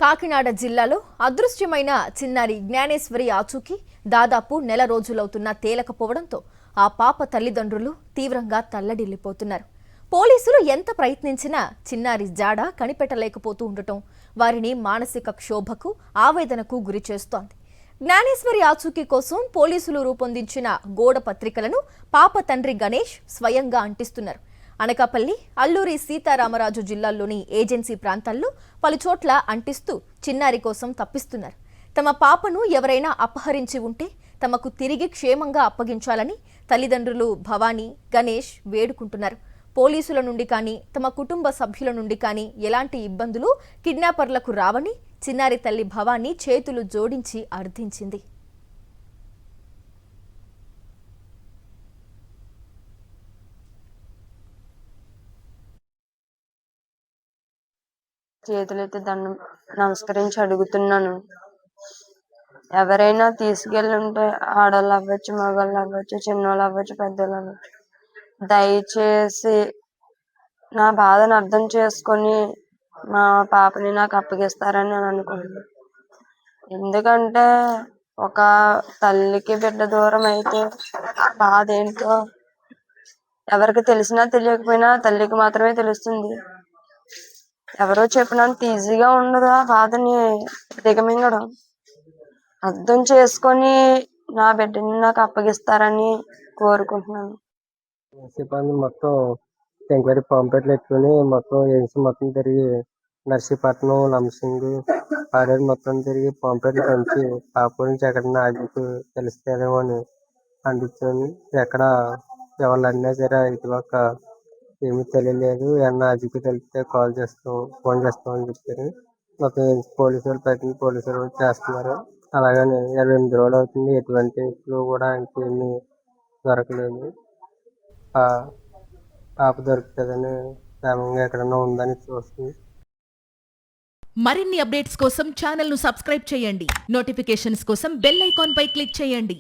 కాకినాడ జిల్లాలో అదృశ్యమైన చిన్నారి జ్ఞానేశ్వరి ఆచూకీ దాదాపు నెల రోజులవుతున్నా తేలకపోవడంతో ఆ పాప తల్లిదండ్రులు తీవ్రంగా తల్లడిల్లిపోతున్నారు. పోలీసులు ఎంత ప్రయత్నించినా చిన్నారి జాడ కనిపెట్టలేకపోతూ ఉండటం వారిని మానసిక క్షోభకు ఆవేదనకు గురిచేస్తోంది. జ్ఞానేశ్వరి ఆచూకీ కోసం పోలీసులు రూపొందించిన గోడ పత్రికలను పాప తండ్రి గణేష్ స్వయంగా అంటిస్తున్నారు. అనకాపల్లి, అల్లూరి సీతారామరాజు జిల్లాల్లోని ఏజెన్సీ ప్రాంతాల్లో పలుచోట్ల అంటిస్తూ చిన్నారి కోసం తప్పిస్తున్నారు. తమ పాపను ఎవరైనా అపహరించి ఉంటే తమకు తిరిగి క్షేమంగా అప్పగించాలని తల్లిదండ్రులు భవానీ, గణేష్ వేడుకుంటున్నారు. పోలీసుల నుండి కానీ తమ కుటుంబ సభ్యుల నుండి కానీ ఎలాంటి ఇబ్బందులు కిడ్నాపర్లకు రావని చిన్నారి తల్లి భవానీ చేతులు జోడించి అర్థించింది. చేతులెత్తి దండం నమస్కరించి అడుగుతున్నాను. ఎవరైనా తీసుకెళ్ళి ఉంటే ఆడవాళ్ళు అవ్వచ్చు, మగవాళ్ళు అవ్వచ్చు, చిన్నవాళ్ళు అవ్వచ్చు, పెద్దవాళ్ళు అవ్వచ్చు, దయచేసి నా బాధను అర్థం చేసుకొని మా పాపని నాకు అప్పగిస్తారని నేను అనుకుంటున్నాను. ఎందుకంటే ఒక తల్లికి బిడ్డ దూరం అయితే ఆ బాధ ఏంటో ఎవరికి తెలిసినా తెలియకపోయినా తల్లికి మాత్రమే తెలుస్తుంది. ఎవరో చెప్పినంత ఈజీగా ఉండదు ఆ బాధని దిగమింగడం. అర్థం చేసుకొని నా బిడ్డని నాకు అప్పగిస్తారని కోరుకుంటున్నాను. సిబ్బంది మొత్తం ఎంక్వైరీ పంపెట్లు ఎట్టుకుని మొత్తం ఏజెన్సీ మొత్తం తిరిగి నర్సీపట్నం, లంసింగ్, పాడేరు మొత్తం తిరిగి పంపెట్లు పంచి పాప గురించి ఎక్కడన్నా ఆగితే తెలుస్తేనేమో అని అందించాను. ఎక్కడ ఎవరు అన్నా సరే ఇటుపక్క ఏమీ తెలియలేదు, ఏమన్నా అజికి తెలిస్తే కాల్ చేస్తాం, ఫోన్ చేస్తాం అని చెప్పారు. మొత్తం పోలీసులు ప్రతి పోలీసులు చేస్తున్నారు. అలాగని 28 రోజులు అవుతుంది, ఎటువంటి క్లూ కూడా ఇంకేమీ దొరకలేదు. పాప దొరుకుతుందని క్షేమంగా ఎక్కడన్నా ఉందని చూస్తుంది. మరిన్ని అప్డేట్స్ కోసం ఛానల్ ను సబ్స్క్రైబ్ చేయండి. నోటిఫికేషన్స్ కోసం బెల్ ఐకాన్ పై క్లిక్ చేయండి.